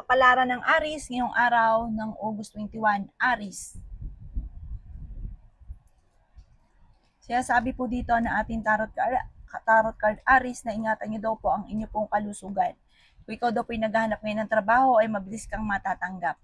Kapalaran ng Aries ngayong araw ng August 21, Aries. Sinasabi po dito na ating tarot card Aries na ingatan niyo daw po ang inyo pong kalusugan. Kung ikaw daw po ay naghahanap ngayon ng trabaho ay mabilis kang matatanggap.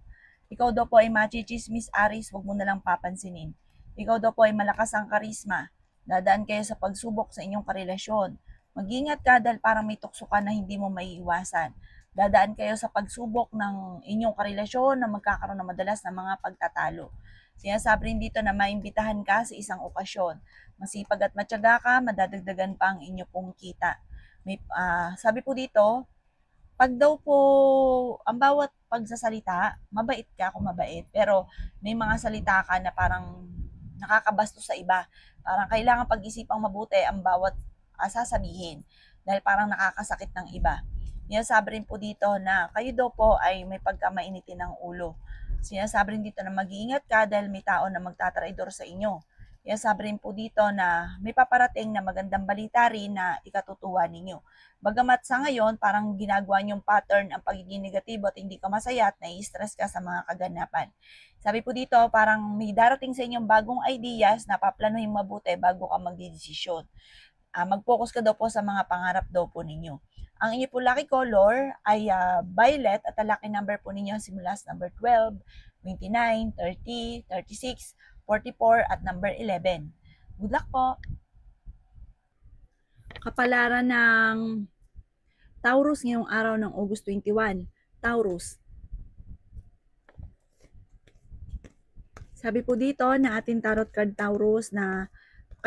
Ikaw daw po ay machichismis Aries, huwag mo nalang papansinin. Ikaw daw po ay malakas ang karisma. Dadaan kayo sa pagsubok sa inyong karelasyon. Mag-ingat ka dahil parang may tukso ka na hindi mo maiiwasan. Dadaan kayo sa pagsubok ng inyong karelasyon na magkakaroon ng madalas na mga pagtatalo. Sinasabi rin dito na maimbitahan ka sa isang okasyon. Masipag at matyaga ka, madadagdagan pa ang inyo pong kita. Sabi po dito, pag daw po, ang bawat pagsasalita, mabait ka kung mabait, pero may mga salita ka na parang nakakabastos sa iba. Parang kailangan pag-isipang mabuti ang bawat sasabihin dahil parang nakakasakit ng iba. Sinasabi rin po dito na kayo daw po ay may pagkamainitin ng ulo. Sinasabi rin dito na mag-iingat ka dahil may tao na magtatraidor sa inyo. Sinasabi rin po dito na may paparating na magandang balita rin na ikatutuwa ninyo. Bagamat sa ngayon, parang ginagawa niyong pattern ang pagiging negatibo at hindi ka masaya at nai-stress ka sa mga kaganapan. Sabi po dito, parang may darating sa inyong bagong ideas na paplanuhin mabuti bago ka magdidesisyon. Mag-focus ka daw po sa mga pangarap daw po ninyo. Ang inyo po lucky color ay violet at ang lucky number po ninyo simula sa number 12, 29, 30, 36, 44 at number 11. Good luck po! Kapalaran ng Taurus ngayong araw ng August 21. Taurus. Sabi po dito na ating tarot card Taurus na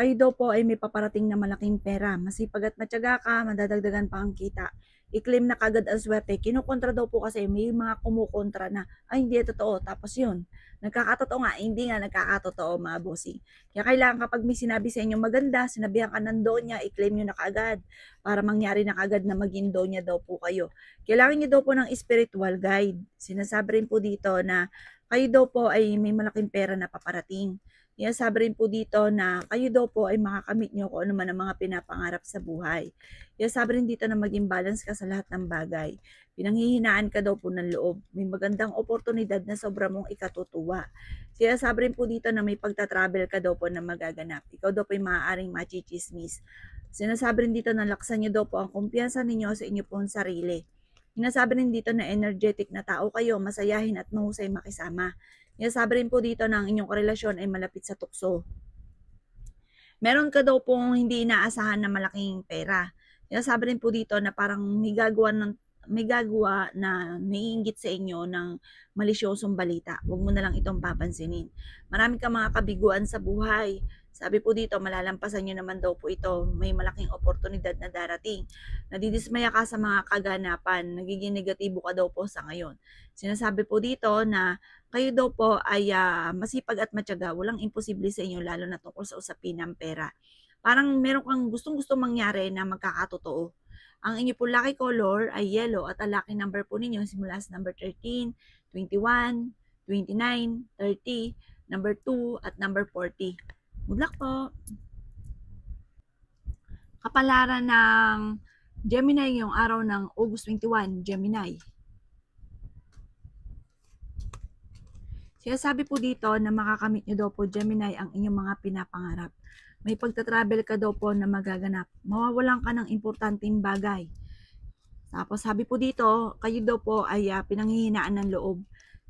kayo daw po ay may paparating na malaking pera. Masipag at matyaga ka, madadagdagan pa ang kita. I-claim na kagad ang swerte. Kinukontra daw po kasi may mga kumukontra na, ay hindi totoo. Tapos yun, nagkakatotoo nga, hindi nga nagkakatotoo mga bossing. Kaya kailangan kapag may sinabi sa inyo maganda, sinabihan ka ng donya, i-claim nyo na kaagad para mangyari na kaagad na maging donya daw po kayo. Kailangan nyo daw po ng spiritual guide. Sinasabi rin po dito na kayo daw po ay may malaking pera na paparating. Sabi rin po dito na kayo daw po ay makakamit nyo kung ano man ang mga pinapangarap sa buhay. Sabi rin dito na maging balance ka sa lahat ng bagay. Pinanghihinaan ka daw po ng loob. May magandang oportunidad na sobra mong ikatutuwa. Sabi rin po dito na may pagta-travel ka daw po na magaganap. Ikaw daw po ay maaaring machichismis. Sinasabi rin dito na laksan nyo daw po ang kumpiyansa ninyo sa inyo pong sarili. Sinasabi rin dito na energetic na tao kayo, masayahin at mahusay makisama. Sabi rin po dito na ang inyong karelasyon ay malapit sa tukso. Meron ka daw pong hindi inaasahan na malaking pera. Sabi rin po dito na parang may gagawa na naiinggit sa inyo ng malisyosong balita. Huwag mo na lang itong papansinin. Marami ka mga kabiguan sa buhay. Sabi po dito, malalampasan nyo naman daw po ito. May malaking oportunidad na darating. Nadidismaya ka sa mga kaganapan. Nagiging negatibo ka daw po sa ngayon. Sinasabi po dito na kayo daw po ay masipag at matyaga. Walang imposible sa inyo lalo na tungkol sa usapin ng pera. Parang meron kang gustong-gusto mangyari na magkakatotoo. Ang inyo po lucky color ay yellow at ang lucky number po ninyo simula sa number 13, 21, 29, 30, number 2 at number 40. Good luck po! Kapalaran ng Gemini ngayong araw ng August 21, Gemini. Sinasabi po dito na makakamit nyo daw po Gemini ang inyong mga pinapangarap. May pagta-travel ka daw po na magaganap. Mawawalan ka ng importanteng bagay. Tapos sabi po dito, kayo daw po ay pinanghihinaan ng loob.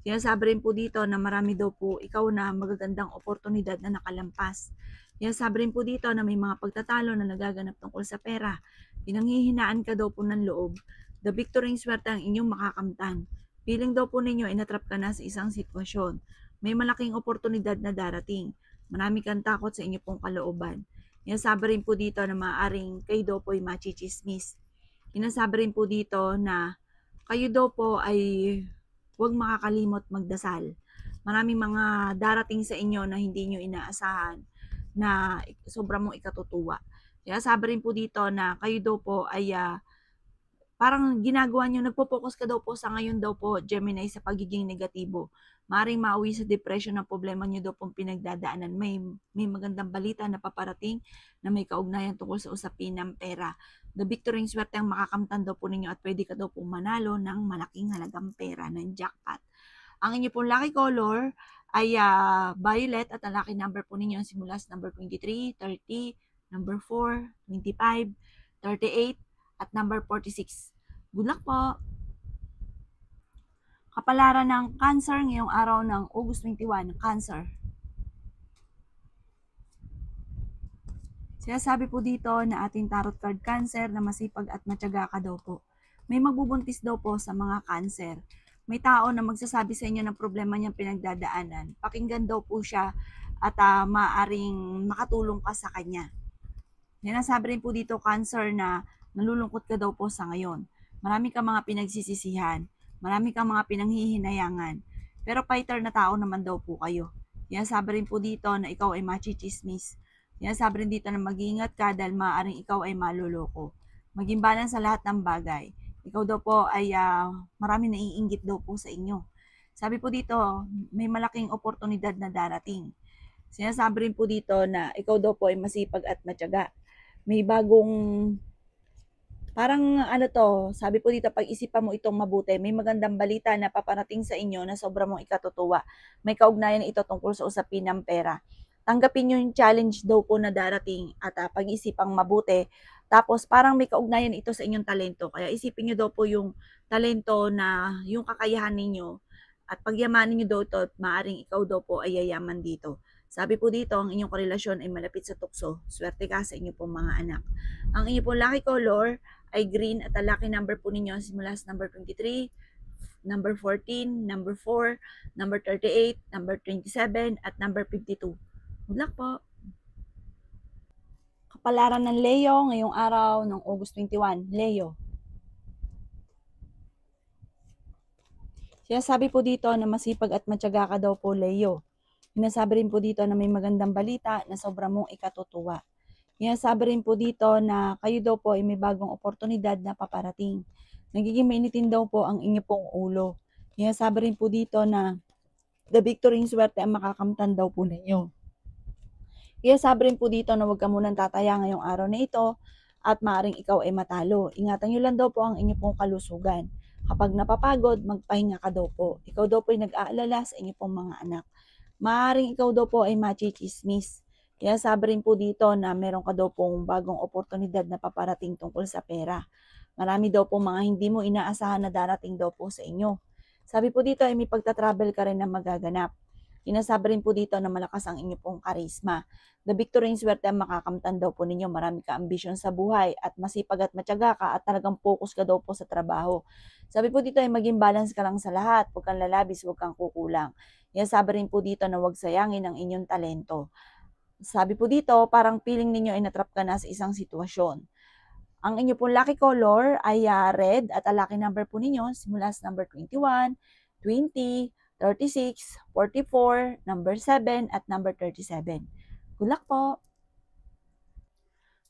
Sinasabi rin po dito na marami daw po ikaw na magagandang oportunidad na nakalampas. Sinasabi rin po dito na may mga pagtatalo na nagaganap tungkol sa pera. Pinanghihinaan ka daw po ng loob. The victory swerte ang inyong makakamtan. Feeling daw po ninyo ay natrap ka na sa isang sitwasyon. May malaking oportunidad na darating. Marami kang takot sa inyo pong kalooban. Sinasabi rin po dito na maaaring kayo daw po ay machichismis. Sinasabi rin po dito na kayo daw po ay huwag makakalimot magdasal. Maraming mga darating sa inyo na hindi nyo inaasahan na sobrang mong ikatutuwa. Sinasabi rin po dito na kayo daw po ay parang ginagawa niyo, nagpo-focus ka daw po sa ngayon daw po, Gemini, sa pagiging negatibo. Maaaring mauwi sa depression ang problema niyo daw pong pinagdadaanan. May magandang balita na paparating na may kaugnayan tungkol sa usapin ng pera. The victory swerte ang makakamtan daw po ninyo at pwede ka daw pong manalo ng malaking halagang pera ng jackpot. Ang inyo pong lucky color ay violet at ang lucky number po ninyo simula sa number 23, 30, number 4, 25, 38, at number 46. Good luck po! Kapalaran ng Cancer ngayong araw ng August 21, Cancer. Sinasabi po dito na ating tarot card Cancer na masipag at matyaga ka daw po. May magbubuntis daw po sa mga Cancer. May tao na magsasabi sa inyo ng problema niyang pinagdadaanan. Pakinggan daw po siya at maaring makatulong ka sa kanya. Sinasabi rin po dito Cancer na nalulungkot ka daw po sa ngayon. Marami kang mga pinagsisisihan. Marami kang mga pinanghihinayangan. Pero fighter na tao naman daw po kayo. Sinasabi rin po dito na ikaw ay machichismis. Sinasabi rin dito na mag-iingat ka dahil maaaring ikaw ay maluloko. Maging balance sa lahat ng bagay. Ikaw daw po ay marami naiinggit daw po sa inyo. Sabi po dito, may malaking oportunidad na darating. Sinasabi rin po dito na ikaw daw po ay masipag at matyaga. May bagong parang sabi po dito, pag-isipan mo itong mabuti, may magandang balita na paparating sa inyo na sobra mong ikatutuwa. May kaugnayan ito tungkol sa usapin ng pera. Tanggapin yung challenge daw po na darating at pag-isipang mabuti. Tapos parang may kaugnayan ito sa inyong talento. Kaya isipin nyo daw po yung talento na yung kakayahan ninyo at pagyamanin nyo daw ito at maaaring ikaw daw po ay yayaman dito. Sabi po dito, ang inyong korelasyon ay malapit sa tukso. Swerte ka sa inyo pong mga anak. Ang inyong pong lucky color ay green at ang lucky number po ninyo simula sa number 23, number 14, number 4, number 38, number 27, at number 52. Good luck po! Kapalaran ng Leo ngayong araw ng August 21, Leo. Sinasabi po dito na masipag at matyaga ka daw po, Leo. Sinasabi rin po dito na may magandang balita na sobra mong ikatutuwa. Sinasabi rin po dito na kayo daw po ay may bagong oportunidad na paparating. Nagiging mainitin daw po ang inyo pong ulo. Sinasabi rin po dito na the victory swerte ang makakamtan daw po ninyo. Sinasabi rin po dito na huwag ka munang tataya ngayong araw na ito at maaaring ikaw ay matalo. Ingatan nyo lang daw po ang inyo pong kalusugan. Kapag napapagod, magpahinga ka daw po. Ikaw daw po ay nag-aalala sa inyo pong mga anak. Maaaring ikaw daw po ay machichismis. Kaya sabi rin po dito na meron ka daw pong bagong oportunidad na paparating tungkol sa pera. Marami daw pong mga hindi mo inaasahan na darating daw po sa inyo. Sabi po dito ay may pagta-travel ka rin na magaganap. Sinasabi rin po dito na malakas ang inyo pong karisma. The victory swerte ang makakamtan daw po ninyo. Marami ka ambisyon sa buhay at masipag at matyaga ka at talagang focus ka daw po sa trabaho. Sabi po dito ay maging balance ka lang sa lahat. Huwag kang lalabis, huwag kang kukulang. Sinasabi rin po dito na huwag sayangin ang inyong talento. Sabi po dito, parang feeling ninyo ay natrap ka na sa isang sitwasyon. Ang inyo pong lucky color ay red at ang lucky number po ninyo simula sa number 21, 20, 36, 44, number 7, at number 37. Good luck po!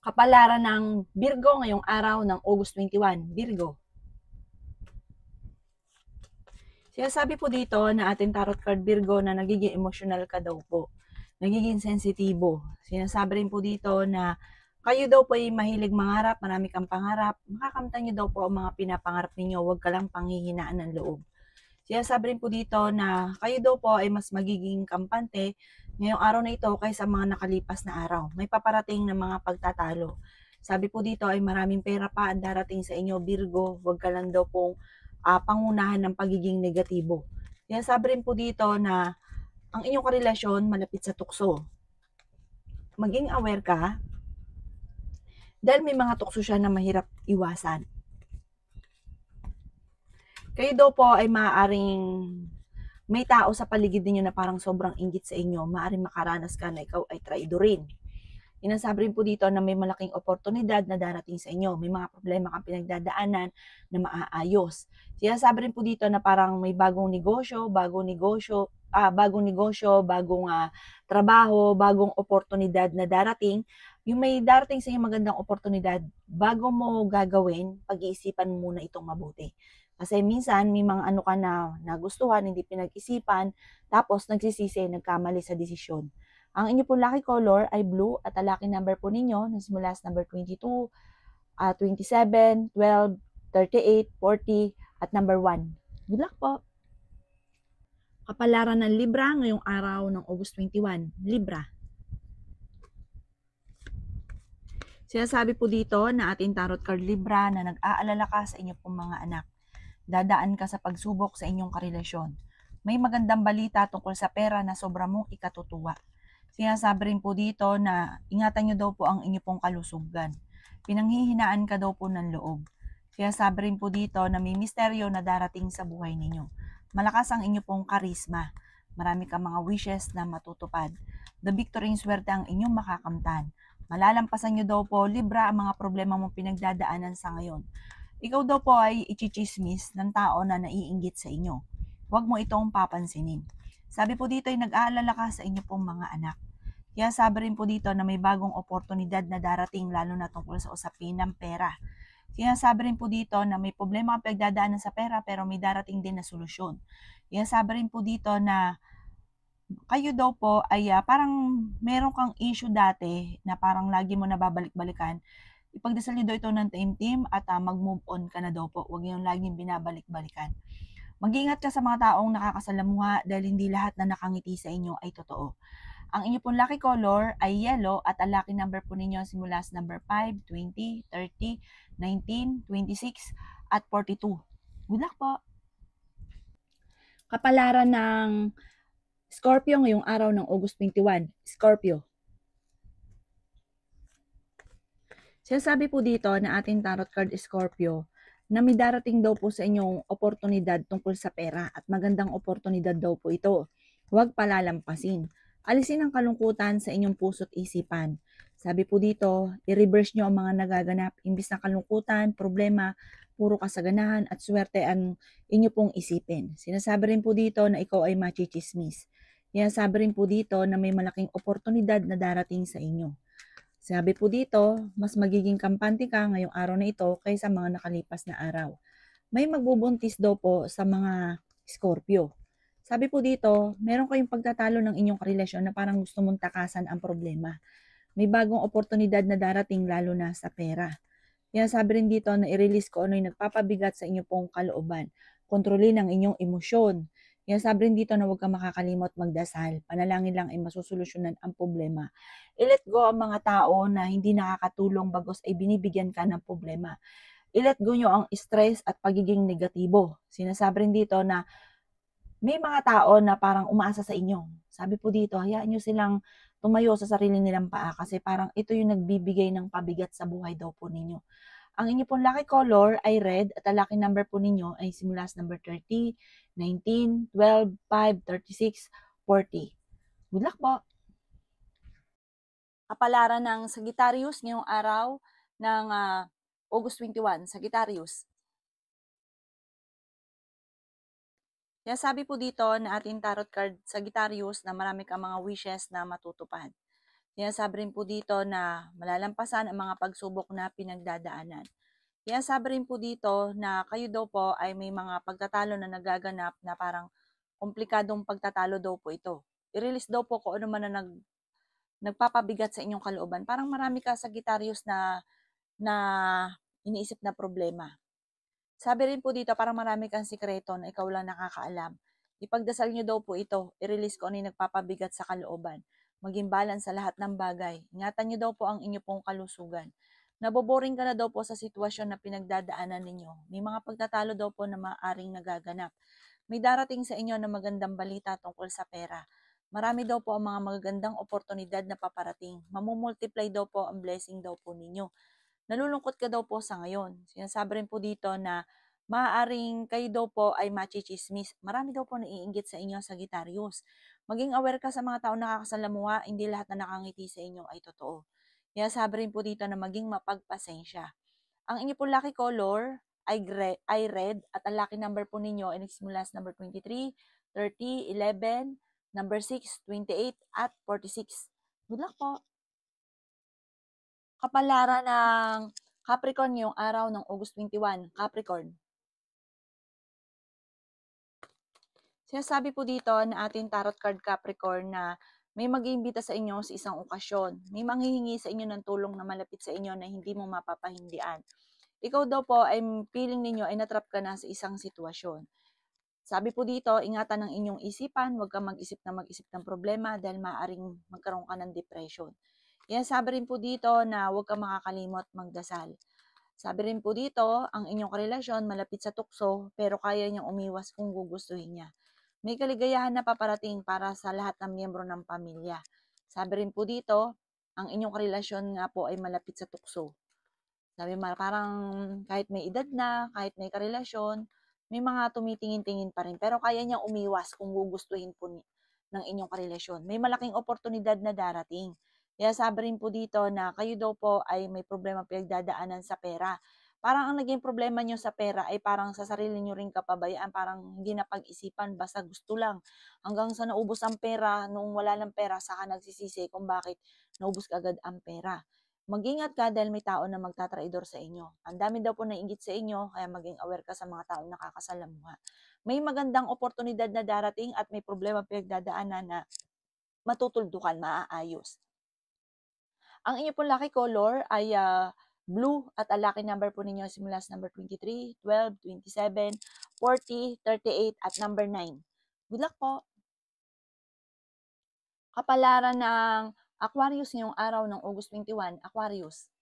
Kapalaran ng Virgo ngayong araw ng August 21, Virgo. Sinasabi po dito na ating tarot card Virgo na nagiging emotional ka daw po. Nagiging sensitibo. Sinasabi rin po dito na kayo daw po ay mahilig mangarap, marami kang pangarap. Makakamtan nyo daw po ang mga pinapangarap ninyo, huwag ka lang panghihinaan ng loob. Sinasabi rin po dito na kayo daw po ay mas magiging kampante ngayong araw na ito kaysa mga nakalipas na araw. May paparating na mga pagtatalo. Sabi po dito ay maraming pera pa ang darating sa inyo, Virgo. Huwag ka lang daw pong pangunahan ng pagiging negatibo. Sinasabi rin po dito na ang inyong karelasyon malapit sa tukso. Maging aware ka dahil may mga tukso siya na mahirap iwasan. Kayo daw po ay maaaring may tao sa paligid ninyo na parang sobrang inggit sa inyo. Maaaring makaranas ka na ikaw ay traidorin. Inasabi rin po dito na may malaking oportunidad na darating sa inyo. May mga problema kang pinagdadaanan na maaayos. Sinasabi rin po dito na parang may bagong negosyo bagong negosyo, bagong trabaho, bagong oportunidad na darating, yung may darating sa inyo magandang oportunidad, bago mo gagawin, pag-iisipan mo muna itong mabuti. Kasi minsan, may mga ano ka na nagustuhan, hindi pinag-isipan, tapos nagsisisi, nagkamali sa desisyon. Ang inyo pong lucky color ay blue at ang lucky number po ninyo, nasimula sa number 22, 27, 12, 38, 40, at number 1. Good luck po! Kapalaran ng Libra ngayong araw ng August 21. Libra. Sinasabi po dito na ating tarot card Libra na nag-aalala ka sa inyong pong mga anak. Dadaan ka sa pagsubok sa inyong karelasyon. May magandang balita tungkol sa pera na sobra mong ikatutuwa. Sinasabi rin po dito na ingatan nyo daw po ang inyong pong kalusugan. Pinanghihinaan ka daw po ng loob. Sinasabi rin po dito na may misteryo na darating sa buhay ninyo. Malakas ang inyong pong karisma. Marami kang mga wishes na matutupad. The victory swerte ang inyong makakamtan. Malalampasan nyo daw po, Libra, ang mga problema mong pinagdadaanan sa ngayon. Ikaw daw po ay ichichismis ng tao na naiinggit sa inyo. Huwag mo itong papansinin. Sabi po dito ay nag-aalala ka sa inyo pong mga anak. Kaya sabi rin po dito na may bagong oportunidad na darating lalo na tungkol sa usapin ng pera. Kaya sabi rin po dito na may problema kang pagdadaanan sa pera pero may darating din na solusyon. Kaya sabi rin po dito na kayo daw po ay parang meron kang issue dati na parang lagi mo nababalik-balikan. Ipagdasal niyo daw ito ng taimtim at mag-move on ka na daw po. Huwag yung laging binabalik-balikan. Mag-ingat ka sa mga taong nakakasalamuha dahil hindi lahat na nakangiti sa inyo ay totoo. Ang inyo pong lucky color ay yellow at ang lucky number po ninyo simula sa number 5, 20, 30, 19, 26 at 42. Good luck po! Kapalaran ng Scorpio ngayong araw ng August 21. Scorpio. Sinasabi po dito na ating tarot card Scorpio na may darating daw po sa inyong oportunidad tungkol sa pera at magandang oportunidad daw po ito. Huwag palalampasin. Alisin ang kalungkutan sa inyong puso't isipan. Sabi po dito, i-reverse nyo ang mga nagaganap. Imbis na kalungkutan, problema, puro kasaganahan at swerte ang inyo pong isipin. Sinasabi rin po dito na ikaw ay machichismis. Sinasabi rin po dito na may malaking oportunidad na darating sa inyo. Sabi po dito, mas magiging kampante ka ngayong araw na ito kaysa mga nakalipas na araw. May magbubuntis daw po sa mga Scorpio. Sabi po dito, meron kayong pagtatalo ng inyong karelasyon na parang gusto mong takasan ang problema. May bagong oportunidad na darating lalo na sa pera. Kaya sabi rin dito na i-release ko ano yung nagpapabigat sa inyong pong kalooban. Kontrolin ang inyong emosyon. Kaya sabi rin dito na huwag kang makakalimot magdasal. Panalangin lang ay masusolusyonan ang problema. I-let go ang mga tao na hindi nakakatulong bagos ay binibigyan ka ng problema. I-let go nyo ang stress at pagiging negatibo. Sinasabi rin dito na may mga tao na parang umaasa sa inyo. Sabi po dito, hayaan nyo silang tumayo sa sarili nilang paa kasi parang ito yung nagbibigay ng pabigat sa buhay daw po ninyo. Ang inyo pong lucky color ay red at ang lucky number po ninyo ay simula sa number 30, 19, 12, 5, 36, 40. Good luck po! Kapalaran ng Sagittarius ngayong araw ng August 21, Sagittarius. Kaya sabi po dito na ating tarot card Sagittarius na marami kang mga wishes na matutupad. Kaya sabi rin po dito na malalampasan ang mga pagsubok na pinagdadaanan. Kaya sabi rin po dito na kayo daw po ay may mga pagtatalo na nagaganap na parang komplikadong pagtatalo daw po ito. I-release daw po kung ano man na nagpapabigat sa inyong kalooban. Parang marami ka Sagittarius na iniisip na problema. Sabi rin po dito, parang marami kang sikreto na ikaw lang nakakaalam. Ipagdasal nyo daw po ito, i-release ko ano yung nagpapabigat sa kalooban. Maging balance sa lahat ng bagay. Ingatan nyo daw po ang inyo pong kalusugan. Naboboring ka na daw po sa sitwasyon na pinagdadaanan ninyo. May mga pagtatalo daw po na maaaring nagaganap. May darating sa inyo na magandang balita tungkol sa pera. Marami daw po ang mga magagandang oportunidad na paparating. Mamumultiply daw po ang blessing daw po ninyo. Nalulungkot ka daw po sa ngayon. Sinasabi rin po dito na maaaring kayo daw po ay machichismis. Marami daw po naiinggit sa inyo, Sagittarius. Maging aware ka sa mga tao nakakasalamuha, hindi lahat na nakangiti sa inyo ay totoo. Kaya sabi rin po dito na maging mapagpasensya. Ang inyo po lucky color ay red at ang lucky number po ninyo ay nagsimula sa number 23, 30, 11, number 6, 28, at 46. Good luck po. Kapalaran ng Capricorn yung araw ng August 21, Capricorn. Sinasabi po dito na ating tarot card Capricorn na may mag-iimbita sa inyo sa isang okasyon. May manghihingi sa inyo ng tulong na malapit sa inyo na hindi mo mapapahindian. Ikaw daw po ay feeling ninyo ay natrap ka na sa isang sitwasyon. Sabi po dito, ingatan ng inyong isipan, huwag kang mag-isip ng problema dahil maaaring magkaroon ka ng depression. Yan, sabi rin po dito na huwag kang makakalimot magdasal. Sabi rin po dito, ang inyong karelasyon malapit sa tukso pero kaya niyang umiwas kung gugustuhin niya. May kaligayahan na paparating para sa lahat ng miyembro ng pamilya. Sabi rin po dito, ang inyong karelasyon nga po ay malapit sa tukso. Sabi parang kahit may edad na, kahit may karelasyon, may mga tumitingin-tingin pa rin. Pero kaya niyang umiwas kung gugustuhin po ng inyong karelasyon. May malaking oportunidad na darating. Kaya sabi rin po dito na kayo daw po ay may problema pinagdadaanan sa pera. Parang ang naging problema nyo sa pera ay parang sa sarili nyo rin kapabayaan, parang hindi na pag-isipan, basta gusto lang. Hanggang sa naubos ang pera, nung wala ng pera, saka nagsisisi kung bakit naubos agad ang pera. Mag-ingat ka dahil may tao na magtatraidor sa inyo. Ang dami daw po nainggit sa inyo, kaya maging aware ka sa mga taong nakakasalamuha. May magandang oportunidad na darating at may problema pinagdadaanan na matutuldukan, maaayos. Ang inyo pong lucky color ay blue at ang lucky number po ninyo simula sa number 23, 12, 27, 40, 38 at number 9. Good luck po! Kapalaran ng Aquarius ngayong araw ng August 21, Aquarius.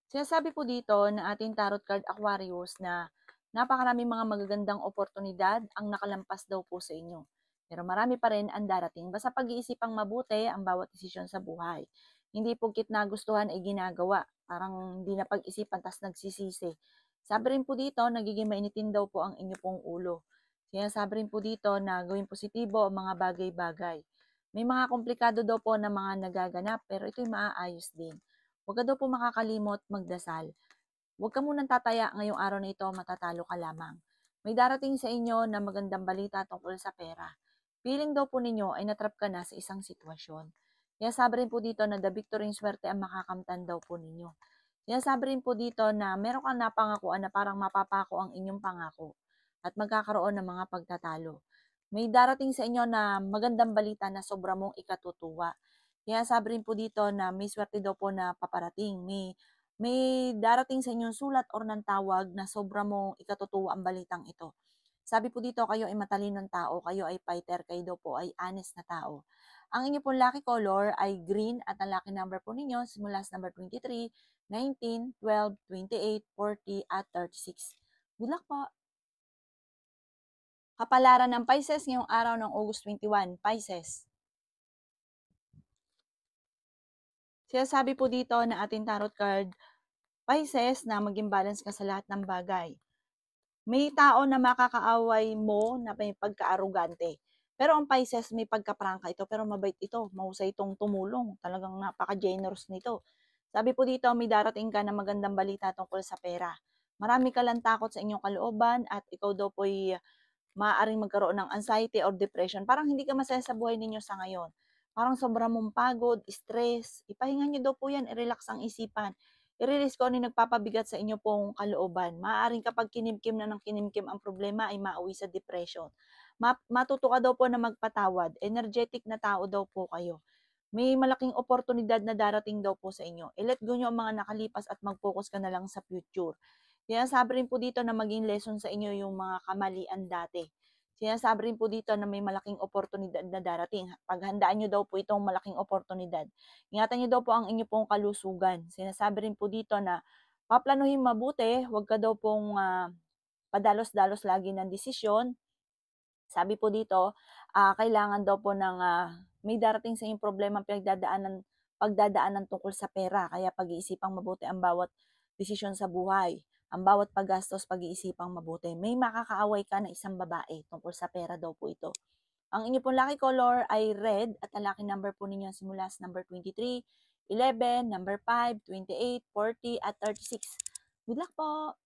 Sinasabi po dito na ating tarot card Aquarius na napakaraming mga magagandang oportunidad ang nakalampas daw po sa inyo. Pero marami pa rin ang darating. Basta pag-iisipang mabuti ang bawat desisyon sa buhay. Hindi pugkit nagustuhan ay ginagawa. Parang hindi na pag-isipan tas nagsisisi. Sabi rin po dito, nagiging mainitin daw po ang inyo pong ulo. Sinasabi rin po dito na gawing positibo ang mga bagay-bagay. May mga komplikado daw po na mga nagaganap pero ito'y maaayos din. Huwag ka daw po makakalimot magdasal. Huwag ka munang tataya ngayong araw na ito, matatalo ka lamang. May darating sa inyo na magandang balita tungkol sa pera. Feeling daw po ninyo ay natrap ka na sa isang sitwasyon. Kaya sabi rin po dito na the victory swerte ang makakamtan daw po ninyo. Kaya sabi rin po dito na meron kang napangakuan na parang mapapako ang inyong pangako at magkakaroon ng mga pagtatalo. May darating sa inyo na magandang balita na sobra mong ikatutuwa. Kaya sabi rin po dito na may swerte daw po na paparating. May darating sa inyong sulat or ng tawag na sobra mong ikatutuwa ang balitang ito. Sabi po dito, kayo ay matalinong tao, kayo ay fighter, kayo daw po ay honest na tao. Ang inyo pong lucky color ay green at ang lucky number po ninyo simula sa number 23, 19, 12, 28, 40 at 36. Good luck po! Kapalaran ng Pisces ngayong araw ng August 21, Pisces. Sinasabi po dito na ating tarot card, Pisces, na maging balance ka sa lahat ng bagay. May tao na makakaaway mo na may pagka-arugante. Pero ang Pisces, may pagka-prangka ito, pero mabait ito. Mahusay itong tumulong. Talagang napaka-generous nito. Sabi po dito, may darating ka na magandang balita tungkol sa pera. Marami ka lang takot sa inyong kalooban at ikaw daw po'y maaaring magkaroon ng anxiety or depression. Parang hindi ka masaya sa buhay ninyo sa ngayon. Parang sobrang mong pagod, stress. Ipahinga nyo daw po yan, i-relax ang isipan. I-release ko ano yung nagpapabigat sa inyo pong kalooban. Maaaring kapag kinimkim na ng kinimkim ang problema ay mauwi sa depression. Matuto ka daw po na magpatawad. Energetic na tao daw po kayo. May malaking oportunidad na darating daw po sa inyo. I-let go nyo ang mga nakalipas at mag-focus ka na lang sa future. Sinasabi rin po dito na maging lesson sa inyo yung mga kamalian dati. Sinasabi rin po dito na may malaking oportunidad na darating. Paghandaan nyo daw po itong malaking oportunidad. Ingatan nyo daw po ang inyo pong kalusugan. Sinasabi rin po dito na paplanuhin mabuti, huwag ka daw pong padalos-dalos lagi ng desisyon. Sabi po dito, kailangan daw po ng may darating sa inyong problema pagdadaanan tungkol sa pera. Kaya pag-iisipang mabuti ang bawat desisyon sa buhay. Ang bawat paggastos, pag-iisipang mabuti. May makakaaway ka na isang babae tungkol sa pera daw po ito. Ang inyo pong lucky color ay red at ang lucky number po ninyo simula sa number 23, 11, number 5, 28, 40 at 36. Good luck po!